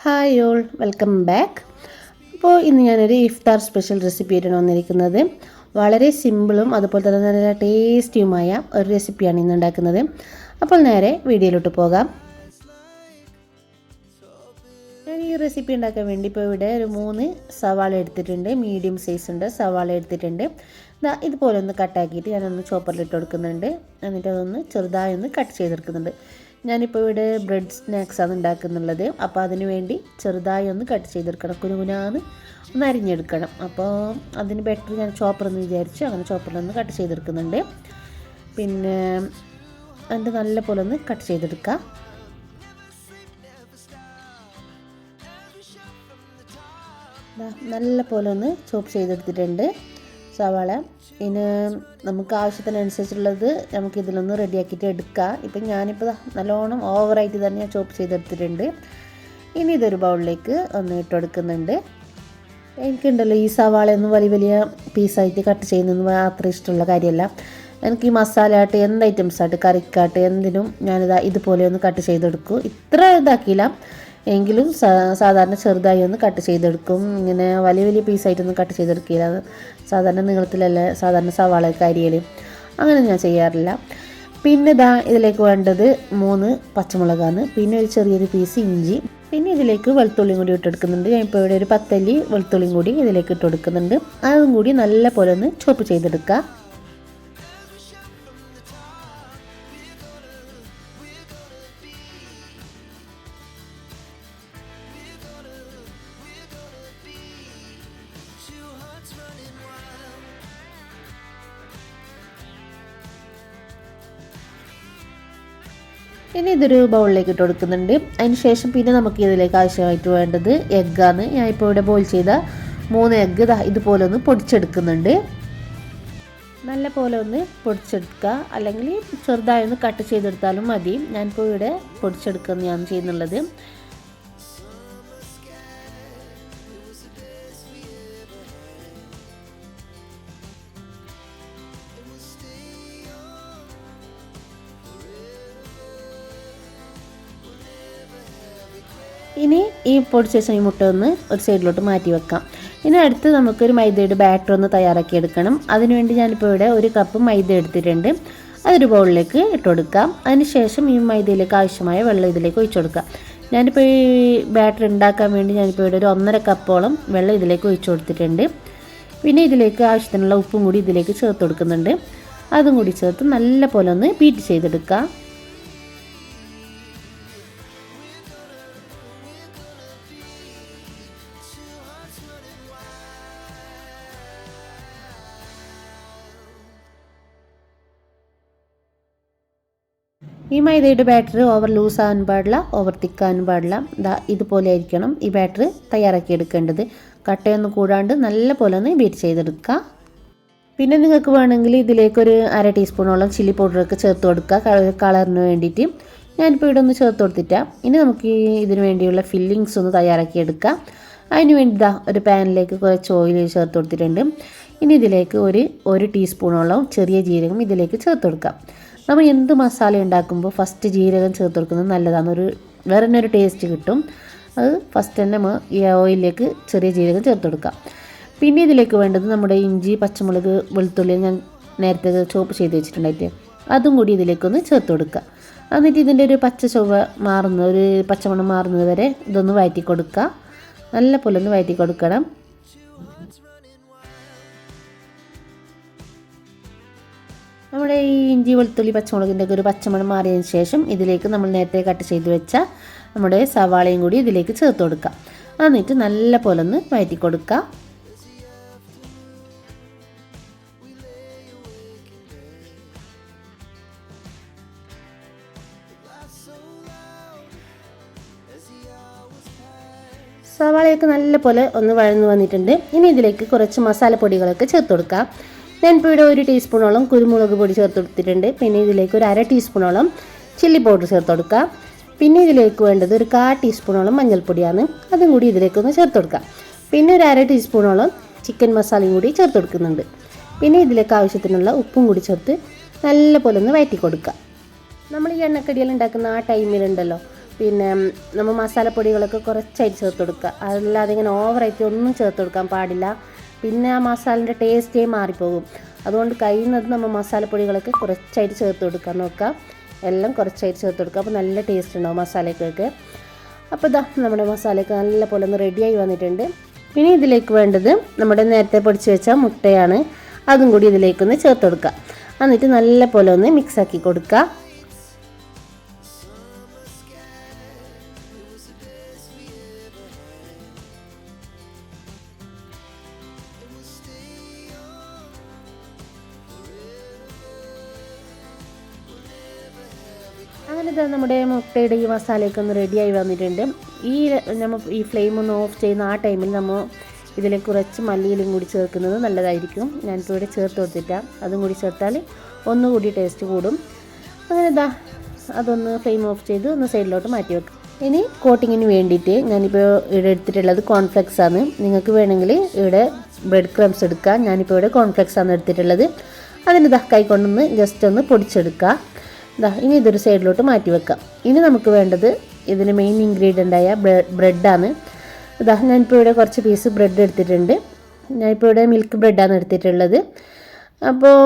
Hi all, welcome back. അപ്പോൾ ഇന്ന് ഞാനൊരു ഇഫ്താർ സ്പെഷ്യൽ റെസിപ്പി ആയിട്ടാണ് വന്നിരിക്കുന്നത്. വളരെ സിമ്പിളും അതുപോലെ തന്നെ നല്ല ടേസ്റ്റിയുമായ ഒരു റെസിപ്പിയാണ് ഇന്ന് ഉണ്ടാക്കുന്നത്. അപ്പോൾ നേരെ വീഡിയോയിലോട്ട് പോകാം. ഞാൻ ഈ റെസിപ്പി ഉണ്ടാക്കാൻ വേണ്ടി ഇപ്പോൾ ഇവിടെ ഒരു 3 സവാള എടുത്തിട്ടുണ്ട്. മീഡിയം സൈസ് ഉണ്ട് സവാള എടുത്തിട്ടുണ്ട്. ഇതുപോലെ ഒന്ന് കട്ടാക്കിയിട്ട് ഞാനൊന്ന് ചോപ്പറിലിട്ട് കൊടുക്കുന്നുണ്ട്. എന്നിട്ട് അതൊന്ന് ചെറുതായി ഒന്ന് കട്ട് ചെയ്തെടുക്കുന്നുണ്ട്. ഞാനിപ്പോൾ ഇവിടെ ബ്രെഡ് സ്നാക്സാണ് ഉണ്ടാക്കുന്നുള്ളത്. അപ്പോൾ അതിന് വേണ്ടി ചെറുതായി ഒന്ന് കട്ട് ചെയ്തെടുക്കണം, കുനുകുനാന്ന് ഒന്ന് അരിഞ്ഞെടുക്കണം. അപ്പോൾ അതിന് ബെറ്റർ ഞാൻ ചോപ്പറെന്ന് വിചാരിച്ചു അങ്ങനെ ചോപ്പറിലൊന്ന് കട്ട് ചെയ്തെടുക്കുന്നുണ്ട്. പിന്നെ അതിൻ്റെ നല്ല പോലെ ഒന്ന് കട്ട് ചെയ്തെടുക്കാം. നല്ല പോലെ ഒന്ന് ചോപ്പ് ചെയ്തെടുത്തിട്ടുണ്ട് സവാള. ഇനി നമുക്ക് ആവശ്യത്തിനനുസരിച്ചുള്ളത് നമുക്ക് ഇതിലൊന്ന് റെഡിയാക്കിയിട്ട് എടുക്കാം. ഇപ്പം ഞാനിപ്പോൾ നല്ലോണം ഓവറായിട്ട് തന്നെ ഞാൻ ചോപ്പ് ചെയ്തെടുത്തിട്ടുണ്ട്. ഇനി ഇതൊരു ബൗളിലേക്ക് ഒന്ന് ഇട്ടെടുക്കുന്നുണ്ട്. എനിക്കുണ്ടല്ലോ ഈ സവാളയൊന്നും വലിയ വലിയ പീസായിട്ട് കട്ട് ചെയ്യുന്നതൊന്നും അത്ര ഇഷ്ടമുള്ള കാര്യമല്ല. എനിക്ക് ഈ മസാല ആട്ട് എന്ത് ഐറ്റംസ് ആട്ട് കറിക്കാട്ട് എന്തിനും ഞാനിതാ ഇതുപോലെ ഒന്ന് കട്ട് ചെയ്തെടുക്കും. ഇത്ര ഇതാക്കിയില്ല എങ്കിലും സാധാരണ ചെറുതായി ഒന്ന് കട്ട് ചെയ്തെടുക്കും. ഇങ്ങനെ വലിയ വലിയ പീസായിട്ടൊന്നും കട്ട് ചെയ്തെടുക്കില്ല. സാധാരണ നീളത്തിലല്ല സാധാരണ സവാളയൊക്കെ അരിയൽ, അങ്ങനെ ഞാൻ ചെയ്യാറില്ല. പിന്നെ ഇതിലേക്ക് വേണ്ടത് 3 പച്ചമുളകാണ്. പിന്നെ ഒരു ചെറിയൊരു പീസ് ഇഞ്ചി. പിന്നെ ഇതിലേക്ക് വെളുത്തുള്ളിയും കൂടി ഇട്ടെടുക്കുന്നുണ്ട്. ഞാൻ ഇപ്പോൾ ഇവിടെ ഒരു 10 അല്ലി വെളുത്തുള്ളിയും കൂടി ഇതിലേക്ക് ഇട്ട് കൊടുക്കുന്നുണ്ട്. അതും കൂടി നല്ല പോലെ ഒന്ന് ചോപ്പ് ചെയ്തെടുക്കുക. ഇനി ഇതൊരു ബൗളിലേക്ക് ഇട്ട് കൊടുക്കുന്നുണ്ട്. അതിന് ശേഷം പിന്നെ നമുക്ക് ഇതിലേക്ക് ആവശ്യമായിട്ട് വേണ്ടത് എഗ്ഗാണ്. ഞാൻ ഇപ്പോൾ ഇവിടെ ബോയിൽ ചെയ്ത 3 എഗ്ഗ് ഇതുപോലെ ഒന്ന് പൊടിച്ചെടുക്കുന്നുണ്ട്. നല്ല പോലെ ഒന്ന് പൊടിച്ചെടുക്കുക, അല്ലെങ്കിൽ ചെറുതായി ഒന്ന് കട്ട് ചെയ്തെടുത്താലും മതി. ഞാനിപ്പോൾ ഇവിടെ പൊടിച്ചെടുക്കുകയാണ് ചെയ്യുന്നുള്ളത്. ഇനി ഈ പൊടിച്ച ഈ മുട്ട ഒന്ന് ഒരു സൈഡിലോട്ട് മാറ്റി വെക്കാം. ഇനി അടുത്ത് നമുക്കൊരു മൈദയുടെ ബാറ്റർ ഒന്ന് തയ്യാറാക്കി എടുക്കണം. അതിനുവേണ്ടി ഞാനിപ്പോൾ ഇവിടെ 1 കപ്പ് മൈദ എടുത്തിട്ടുണ്ട്. അതൊരു ബൗളിലേക്ക് ഇട്ട് കൊടുക്കാം. അതിനുശേഷം ഈ മൈദയിലേക്ക് ആവശ്യമായ വെള്ളം ഇതിലേക്ക് ഒഴിച്ചു കൊടുക്കാം. ഞാനിപ്പോൾ ഈ ബാറ്റർ ഉണ്ടാക്കാൻ വേണ്ടി ഞാനിപ്പോൾ ഇവിടെ ഒരു 1.5 കപ്പോളം വെള്ളം ഇതിലേക്ക് ഒഴിച്ചു കൊടുത്തിട്ടുണ്ട്. പിന്നെ ഇതിലേക്ക് ആവശ്യത്തിനുള്ള ഉപ്പും കൂടി ഇതിലേക്ക് ചേർത്ത് കൊടുക്കുന്നുണ്ട്. അതും കൂടി ചേർത്ത് നല്ല പോലെ ഒന്ന് ബീറ്റ് ചെയ്തെടുക്കാം. ഈ മൈദയുടെ ബാറ്റർ ഓവർ ലൂസ് ആകാൻ പാടില്ല, ഓവർ തിക്കാനും പാടില്ല. ഇതുപോലെ ആയിരിക്കണം ഈ ബാറ്റർ തയ്യാറാക്കി എടുക്കേണ്ടത്. കട്ടയൊന്നും കൂടാണ്ട് നല്ല പോലെ ഒന്ന് ബീറ്റ് ചെയ്തെടുക്കുക. പിന്നെ നിങ്ങൾക്ക് വേണമെങ്കിൽ ഇതിലേക്കൊരു 1/2 ടീസ്പൂണോളം ചില്ലി പൗഡറൊക്കെ ചേർത്ത് കൊടുക്കുക, കളറിന് വേണ്ടിയിട്ട്. ഞാനിപ്പോൾ ഇവിടെ ഒന്ന് ചേർത്ത് കൊടുത്തിട്ടാണ്. ഇനി നമുക്ക് ഇതിന് വേണ്ടിയുള്ള ഫില്ലിങ്സ് ഒന്ന് തയ്യാറാക്കി എടുക്കാം. അതിന് വേണ്ടി ഒരു പാനിലേക്ക് കുറച്ച് ഓയിൽ ചേർത്ത് കൊടുത്തിട്ടുണ്ട്. ഇനി ഇതിലേക്ക് ഒരു ടീസ്പൂണോളം ചെറിയ ജീരകം ഇതിലേക്ക് ചേർത്ത് കൊടുക്കാം. നമ്മൾ എന്ത് മസാല ഉണ്ടാക്കുമ്പോൾ ഫസ്റ്റ് ജീരകം ചേർത്ത് കൊടുക്കുന്നത് നല്ലതാണ്. വേറെ തന്നെ ഒരു ടേസ്റ്റ് കിട്ടും. അത് ഫസ്റ്റ് തന്നെ ഈ ഓയിലിലേക്ക് ചെറിയ ജീരകം ചേർത്ത് കൊടുക്കാം. പിന്നെ ഇതിലേക്ക് വേണ്ടത് നമ്മുടെ ഇഞ്ചി, പച്ചമുളക്, വെളുത്തുള്ളി ഞാൻ നേരത്തെ ചോപ്പ് ചെയ്ത് വെച്ചിട്ടുണ്ടായിട്ട് അതും കൂടി ഇതിലേക്കൊന്ന് ചേർത്ത് കൊടുക്കുക. എന്നിട്ട് ഇതിൻ്റെ ഒരു പച്ചമണം മാറുന്നത് വരെ ഇതൊന്ന് വഴറ്റി കൊടുക്കുക. നല്ല പോലെ ഒന്ന് വഴറ്റി കൊടുക്കണം. നമ്മുടെ ഈ ഇഞ്ചി, വെളുത്തുള്ളി, പച്ചമുളകിൻ്റെ ഒക്കെ ഒരു പച്ചമണം മാറിയതിന് ശേഷം ഇതിലേക്ക് നമ്മൾ നേരത്തെ കട്ട് ചെയ്ത് വെച്ച നമ്മുടെ സവാളയും കൂടി ഇതിലേക്ക് ചേർത്ത് കൊടുക്കാം. എന്നിട്ട് നല്ല പോലെ ഒന്ന് വഴറ്റി കൊടുക്കുക. സവാളയൊക്കെ നല്ല പോലെ ഒന്ന് വഴന്ന് വന്നിട്ടുണ്ട്. ഇനി ഇതിലേക്ക് കുറച്ച് മസാലപ്പൊടികളൊക്കെ ചേർത്ത് കൊടുക്കാം. ഞാനിപ്പോൾ ഇവിടെ 1 ടീസ്പൂണോളം കുരുമുളക് പൊടി ചേർത്ത് കൊടുത്തിട്ടുണ്ട്. പിന്നെ ഇതിലേക്ക് ഒരു 1/2 ടീസ്പൂണോളം ചില്ലി പൗഡർ ചേർത്ത് കൊടുക്കാം. പിന്നെ ഇതിലേക്ക് വേണ്ടത് ഒരു 1/4 ടീസ്പൂണോളം മഞ്ഞൾപ്പൊടിയാണ്. അതും കൂടി ഇതിലേക്കൊന്ന് ചേർത്ത് കൊടുക്കാം. പിന്നെ ഒരു 1/2 ടീസ്പൂണോളം ചിക്കൻ മസാലയും കൂടി ചേർത്ത് കൊടുക്കുന്നുണ്ട്. പിന്നെ ഇതിലേക്ക് ആവശ്യത്തിനുള്ള ഉപ്പും കൂടി ചേർത്ത് നല്ല പോലെ ഒന്ന് വഴറ്റി കൊടുക്കുക. നമ്മൾ ഈ എണ്ണക്കടികൾ ഉണ്ടാക്കുന്ന ആ ടൈമിലുണ്ടല്ലോ പിന്നെ നമ്മൾ മസാലപ്പൊടികളൊക്കെ കുറച്ചായിട്ട് ചേർത്ത് കൊടുക്കുക. അല്ലാതെ ഇങ്ങനെ ഓവറായിട്ട് ഒന്നും ചേർത്ത് കൊടുക്കാൻ പാടില്ല. പിന്നെ ആ മസാലൻ്റെ ടേസ്റ്റേ മാറിപ്പോകും. അതുകൊണ്ട് കഴിയുന്നത് നമ്മൾ മസാലപ്പൊടികളൊക്കെ കുറച്ചായിട്ട് ചേർത്ത് കൊടുക്കാൻ നോക്കുക. എല്ലാം കുറച്ചായിട്ട് ചേർത്ത് കൊടുക്കുക. അപ്പോൾ നല്ല ടേസ്റ്റ് ഉണ്ടാവും മസാലയ്ക്കൊക്കെ. അപ്പോൾ ഇതാ നമ്മുടെ മസാലയൊക്കെ നല്ല പോലെ ഒന്ന് റെഡിയായി വന്നിട്ടുണ്ട്. പിന്നെ ഇതിലേക്ക് വേണ്ടത് നമ്മുടെ നേരത്തെ പൊടിച്ച് വെച്ച മുട്ടയാണ്. അതും കൂടി ഇതിലേക്കൊന്ന് ചേർത്ത് കൊടുക്കുക. എന്നിട്ട് നല്ല പോലെ ഒന്ന് മിക്സാക്കി കൊടുക്കുക. അങ്ങനെ ഇതാ നമ്മുടെ മുട്ടയുടെ ഈ മസാലയൊക്കെ ഒന്ന് റെഡിയായി വന്നിട്ടുണ്ട്. നമ്മൾ ഈ ഫ്ലെയിം ഒന്ന് ഓഫ് ചെയ്യുന്ന ആ ടൈമിൽ നമ്മൾ ഇതിലേക്ക് കുറച്ച് മല്ലിയിലും കൂടി ചേർക്കുന്നത് നല്ലതായിരിക്കും. ഞാനിപ്പോൾ ഇവിടെ ചേർത്ത് കൊടുത്തിട്ടാണ്. അതും കൂടി ചേർത്താൽ ഒന്നുകൂടി ടേസ്റ്റ് കൂടും. അങ്ങനെ ഇതാ അതൊന്ന് ഫ്ലെയിം ഓഫ് ചെയ്ത് ഒന്ന് സൈഡിലോട്ട് മാറ്റി വെക്കും. ഇനി കോട്ടിങ്ങിന് വേണ്ടിയിട്ട് ഞാനിപ്പോൾ ഇവിടെ എടുത്തിട്ടുള്ളത് കോൺഫ്ലെക്സ് ആണ്. നിങ്ങൾക്ക് വേണമെങ്കിൽ ഇവിടെ ബ്രെഡ് ക്രംസ് എടുക്കാം. ഞാനിപ്പോൾ ഇവിടെ കോൺഫ്ലെക്സ് ആണ് എടുത്തിട്ടുള്ളത്. അതിന് ഇതാ കൈ കൊണ്ടൊന്ന് ജസ്റ്റ് ഒന്ന് പൊടിച്ചെടുക്കുക. ഇനി ഇതൊരു സൈഡിലോട്ട് മാറ്റി വെക്കാം. ഇനി നമുക്ക് വേണ്ടത് ഇതിന് മെയിൻ ഇൻഗ്രീഡിയൻ്റായ ബ്രെഡാണ്. ഞാനിപ്പോൾ ഇവിടെ കുറച്ച് പീസ് ബ്രെഡ് എടുത്തിട്ടുണ്ട്. ഞാനിപ്പോൾ ഇവിടെ മിൽക്ക് ബ്രെഡാണ് എടുത്തിട്ടുള്ളത്. അപ്പോൾ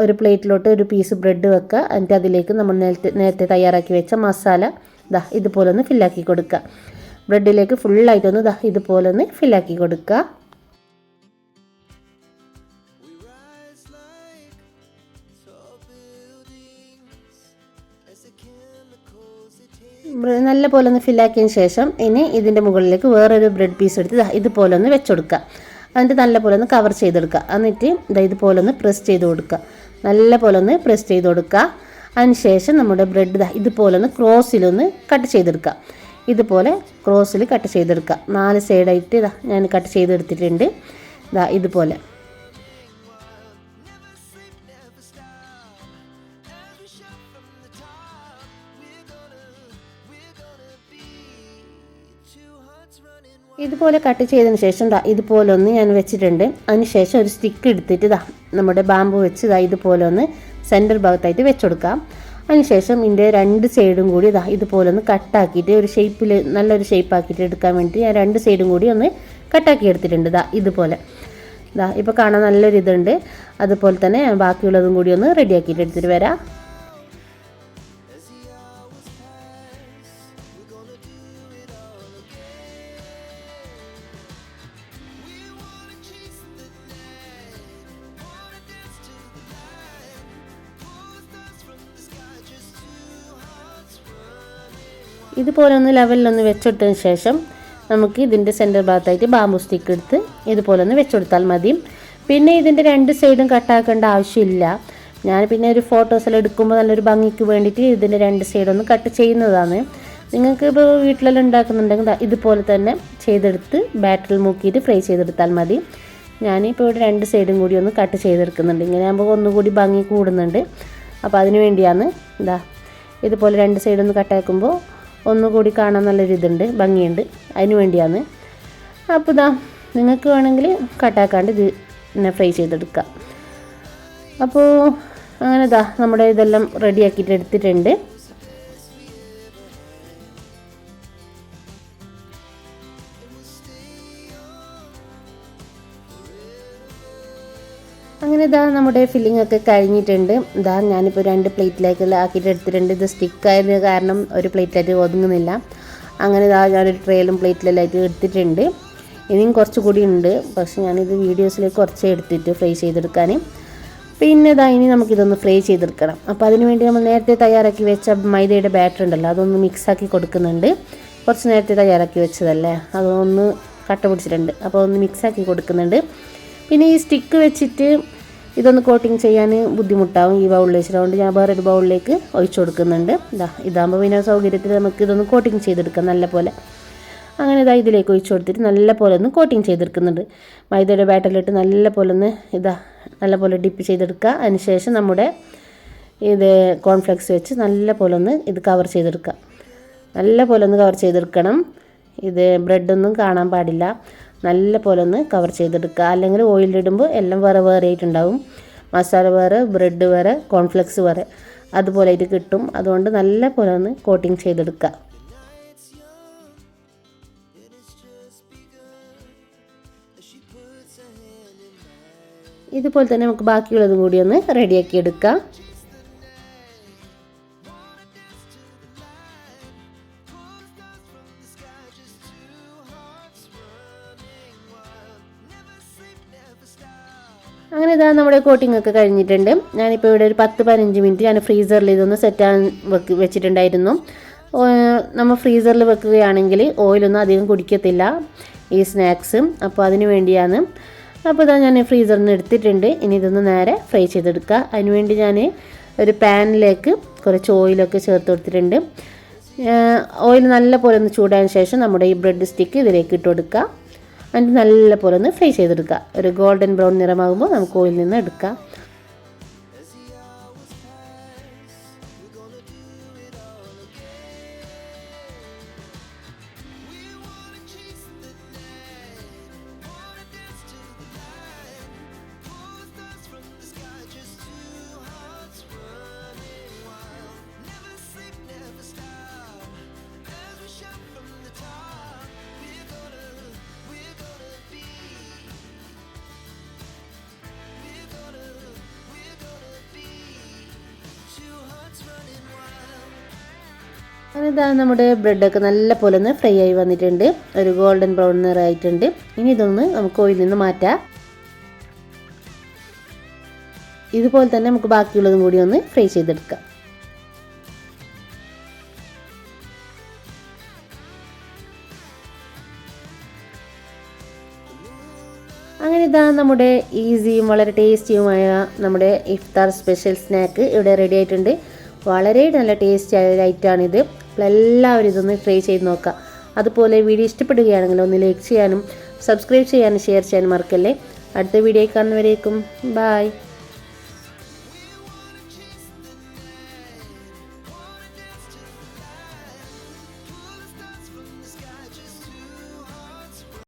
ഒരു പ്ലേറ്റിലോട്ട് ഒരു പീസ് ബ്രെഡ് വെക്കുക. എന്നിട്ട് അതിലേക്ക് നമ്മൾ നേരത്തെ തയ്യാറാക്കി വെച്ച മസാല ഇതുപോലെ ഒന്ന് ഫില്ലാക്കി കൊടുക്കുക. ബ്രെഡിലേക്ക് ഫുള്ളായിട്ടൊന്ന് ഇതുപോലെ ഒന്ന് ഫില്ലാക്കി കൊടുക്കുക. നല്ല പോലെ ഒന്ന് ഫില്ലാക്കിയതിന് ശേഷം ഇനി ഇതിൻ്റെ മുകളിലേക്ക് വേറൊരു ബ്രെഡ് പീസ് എടുത്ത് ഇതുപോലെ ഒന്ന് വെച്ചെടുക്കുക. എന്നിട്ട് നല്ല പോലെ ഒന്ന് കവർ ചെയ്തെടുക്കുക. എന്നിട്ട് ഇതുപോലെ ഒന്ന് പ്രസ് ചെയ്ത് കൊടുക്കുക. നല്ല പോലെ ഒന്ന് പ്രസ് ചെയ്ത് കൊടുക്കുക. അതിനുശേഷം നമ്മുടെ ബ്രെഡ് ഇതുപോലെ ഒന്ന് ക്രോസിലൊന്ന് കട്ട് ചെയ്തെടുക്കുക. ഇതുപോലെ ക്രോസിൽ കട്ട് ചെയ്തെടുക്കുക. 4 സൈഡായിട്ട് ഞാൻ കട്ട് ചെയ്തെടുത്തിട്ടുണ്ട്. ഇതുപോലെ ഇതുപോലെ കട്ട് ചെയ്തതിന് ശേഷം ഇതുപോലെ ഒന്ന് ഞാൻ വെച്ചിട്ടുണ്ട്. അതിനുശേഷം ഒരു സ്റ്റിക്ക് എടുത്തിട്ട് നമ്മുടെ ബാമ്പു വെച്ച് ഇതുപോലെ ഒന്ന് സെൻറ്റർ ഭാഗത്തായിട്ട് വെച്ചുകൊടുക്കാം. അതിനുശേഷം ഇതിൻ്റെ 2 സൈഡും കൂടി ഇതുപോലെ ഒന്ന് കട്ടാക്കിയിട്ട് ഒരു ഷേപ്പിൽ നല്ലൊരു ഷേപ്പാക്കിയിട്ട് എടുക്കാൻ വേണ്ടി ഞാൻ 2 സൈഡും കൂടി ഒന്ന് കട്ടാക്കി എടുത്തിട്ടുണ്ട്. ഇതുപോലെ ഇപ്പോൾ കാണാൻ നല്ലൊരു ഇതുണ്ട്. അതുപോലെ തന്നെ ബാക്കിയുള്ളതും കൂടി ഒന്ന് റെഡിയാക്കിയിട്ട് എടുത്തിട്ട് വരാം. ഇതുപോലെ ഒന്ന് ലെവലിലൊന്ന് വെച്ചെടുത്തതിന് ശേഷം നമുക്ക് ഇതിൻ്റെ സെൻറ്റർ ഭാഗത്തായിട്ട് ബാമ്പു സ്റ്റിക്ക് എടുത്ത് ഇതുപോലെ ഒന്ന് വെച്ചെടുത്താൽ മതി. പിന്നെ ഇതിൻ്റെ 2 സൈഡും കട്ടാക്കേണ്ട ആവശ്യമില്ല. ഞാൻ പിന്നെ ഒരു ഫോട്ടോസെല്ലാം എടുക്കുമ്പോൾ നല്ലൊരു ഭംഗിക്ക് വേണ്ടിയിട്ട് ഇതിൻ്റെ 2 സൈഡൊന്ന് കട്ട് ചെയ്യുന്നതാണ്. നിങ്ങൾക്ക് ഇപ്പോൾ വീട്ടിലെല്ലാം ഉണ്ടാക്കുന്നുണ്ടെങ്കിൽ ഇതുപോലെ തന്നെ ചെയ്തെടുത്ത് ബാറ്ററിൽ മുക്കിയിട്ട് ഫ്രൈ ചെയ്തെടുത്താൽ മതി. ഞാനിപ്പോൾ ഇവിടെ 2 സൈഡും കൂടി ഒന്ന് കട്ട് ചെയ്തെടുക്കുന്നുണ്ട്. ഇങ്ങനെ ആകുമ്പോൾ ഒന്നുകൂടി ഭംഗി കൂടുന്നുണ്ട്. അപ്പോൾ അതിന് വേണ്ടിയാണ് ഇതുപോലെ 2 സൈഡൊന്ന് കട്ടാക്കുമ്പോൾ ഒന്നുകൂടി കാണാൻ നല്ലൊരിതുണ്ട്, ഭംഗിയുണ്ട്. അതിന് വേണ്ടിയാണ്. അപ്പോൾ നിങ്ങൾക്ക് വേണമെങ്കിൽ കട്ടാക്കാണ്ട് ഇത് പിന്നെ ഫ്രൈ ചെയ്തെടുക്കാം. അപ്പോൾ അങ്ങനെ നമ്മുടെ ഇതെല്ലാം റെഡിയാക്കിയിട്ട് എടുത്തിട്ടുണ്ട്. അങ്ങനെ നമ്മുടെ ഫില്ലിംഗ് ഒക്കെ കഴിഞ്ഞിട്ടുണ്ട്. ഞാനിപ്പോൾ 2 പ്ലേറ്റിലേക്ക് ആക്കിയിട്ട് എടുത്തിട്ടുണ്ട്. ഇത് സ്റ്റിക്കായത് കാരണം ഒരു പ്ലേറ്റായിട്ട് ഒതുങ്ങുന്നില്ല. അങ്ങനെ ഞാനൊരു ട്രേയിലും പ്ലേറ്റിലെല്ലാം ആയിട്ട് എടുത്തിട്ടുണ്ട്. ഇനിയും കുറച്ചുകൂടി ഉണ്ട്. പക്ഷേ ഞാനിത് വീഡിയോസിലേക്ക് കുറച്ചേ എടുത്തിട്ട് ഫ്രൈ ചെയ്തെടുക്കാൻ. പിന്നെ ഇനി നമുക്കിതൊന്ന് ഫ്രൈ ചെയ്തെടുക്കണം. അപ്പോൾ അതിന് വേണ്ടി നമ്മൾ നേരത്തെ തയ്യാറാക്കി വെച്ച മൈദയുടെ ബാറ്റർ ഉണ്ടല്ലോ, അതൊന്ന് മിക്സാക്കി കൊടുക്കുന്നുണ്ട്. കുറച്ച് നേരത്തെ തയ്യാറാക്കി വെച്ചതല്ലേ, അതൊന്ന് കട്ട പിടിച്ചിട്ടുണ്ട്. അപ്പോൾ ഒന്ന് മിക്സാക്കി കൊടുക്കുന്നുണ്ട്. പിന്നെ ഈ സ്റ്റിക്ക് വെച്ചിട്ട് ഇതൊന്ന് കോട്ടിങ് ചെയ്യാൻ ബുദ്ധിമുട്ടാവും ഈ ബൗളിൽ വെച്ചിട്ടുകൊണ്ട് ഞാൻ വേറൊരു ബൗളിലേക്ക് ഒഴിച്ചു കൊടുക്കുന്നുണ്ട്. ഇതാകുമ്പോൾ പിന്നെ സൗകര്യത്തിൽ നമുക്ക് ഇതൊന്ന് കോട്ടിങ് ചെയ്തെടുക്കാം നല്ല പോലെ. അങ്ങനെ ഇതിലേക്ക് ഒഴിച്ചു കൊടുത്തിട്ട് നല്ല പോലെ ഒന്ന് കോട്ടിങ് ചെയ്തെടുക്കുന്നുണ്ട്. മൈദയുടെ ബാറ്ററിലിട്ട് നല്ല പോലെ ഒന്ന് നല്ല പോലെ ഡിപ്പ് ചെയ്തെടുക്കുക. അതിനുശേഷം നമ്മുടെ ഇത് കോൺഫ്ലെക്സ് വെച്ച് നല്ല പോലെ ഒന്ന് ഇത് കവർ ചെയ്തെടുക്കുക. നല്ല പോലെ ഒന്ന് കവർ ചെയ്തെടുക്കണം. ഇത് ബ്രെഡൊന്നും കാണാൻ പാടില്ല. നല്ല പോലെ ഒന്ന് കവർ ചെയ്തെടുക്കുക. അല്ലെങ്കിൽ ഓയിലിടുമ്പോൾ എല്ലാം വേറെ വേറെ ആയിട്ടുണ്ടാവും. മസാല വേറെ, ബ്രെഡ് വേറെ, കോൺഫ്ലെക്സ് വേറെ, അതുപോലെ ആയിട്ട് കിട്ടും. അതുകൊണ്ട് നല്ല പോലെ ഒന്ന് കോട്ടിങ് ചെയ്തെടുക്കുക. ഇതുപോലെ തന്നെ നമുക്ക് ബാക്കിയുള്ളതും കൂടി ഒന്ന് റെഡിയാക്കി എടുക്കാം. അങ്ങനെ ഇതാ നമ്മുടെ കോട്ടിംഗ് ഒക്കെ കഴിഞ്ഞിട്ടുണ്ട്. ഞാനിപ്പോൾ ഇവിടെ ഒരു 10-15 മിനിറ്റ് ഞാൻ ഫ്രീസറിൽ ഇതൊന്ന് സെറ്റാൻ വെച്ചിട്ടുണ്ടായിരുന്നു. നമ്മൾ ഫ്രീസറിൽ വെക്കുകയാണെങ്കിൽ ഓയിലൊന്നും അധികം കുടിക്കത്തില്ല ഈ സ്നാക്സ്. അപ്പോൾ അതിന് വേണ്ടിയാണ്. അപ്പോൾ ഇതാ ഞാൻ ഫ്രീസറിൽ നിന്ന് എടുത്തിട്ടുണ്ട്. ഇനി ഇതൊന്ന് നേരെ ഫ്രൈ ചെയ്തെടുക്കുക. അതിനുവേണ്ടി ഞാൻ ഒരു പാനിലേക്ക് കുറച്ച് ഓയിലൊക്കെ ചേർത്ത് കൊടുത്തിട്ടുണ്ട്. ഓയിൽ നല്ല പോലെ ഒന്ന് ചൂടായതിനു ശേഷം നമ്മുടെ ഈ ബ്രെഡ് സ്റ്റിക്ക് ഇതിലേക്ക് ഇട്ട് കൊടുക്കുക. എന്നിട്ട് നല്ല പോലെ ഒന്ന് ഫ്രൈ ചെയ്തെടുക്കുക. ഒരു ഗോൾഡൻ ബ്രൗൺ നിറമാകുമ്പോൾ നമുക്ക് ഓയിലിൽ നിന്ന് എടുക്കാം. അങ്ങനെ നമ്മുടെ ബ്രെഡൊക്കെ നല്ല പോലെ ഒന്ന് ഫ്രൈ ആയി വന്നിട്ടുണ്ട്. ഒരു ഗോൾഡൻ ബ്രൗൺ നിറമായിട്ടുണ്ട്. ഇനി ഇതൊന്ന് നമുക്ക് ഓയിലിൽ നിന്ന് മാറ്റാം. ഇതുപോലെ തന്നെ നമുക്ക് ബാക്കിയുള്ളതും കൂടി ഒന്ന് ഫ്രൈ ചെയ്തെടുക്കാം. അങ്ങനെ ഇതാ നമ്മുടെ ഈസിയും വളരെ ടേസ്റ്റിയുമായ നമ്മുടെ ഇഫ്താർ സ്പെഷ്യൽ സ്നാക്ക് ഇവിടെ റെഡി ആയിട്ടുണ്ട്. വളരെ നല്ല ടേസ്റ്റി ആയ ഒരു ഐറ്റമാണിത്. അപ്പോൾ എല്ലാവരും ഇതൊന്ന് ട്രൈ ചെയ്ത് നോക്കുക. അതുപോലെ വീഡിയോ ഇഷ്ടപ്പെടുകയാണെങ്കിൽ ഒന്ന് ലൈക്ക് ചെയ്യാനും സബ്സ്ക്രൈബ് ചെയ്യാനും ഷെയർ ചെയ്യാനും മറക്കല്ലേ. അടുത്ത വീഡിയോ കാണുന്നവരേക്കും ബൈ.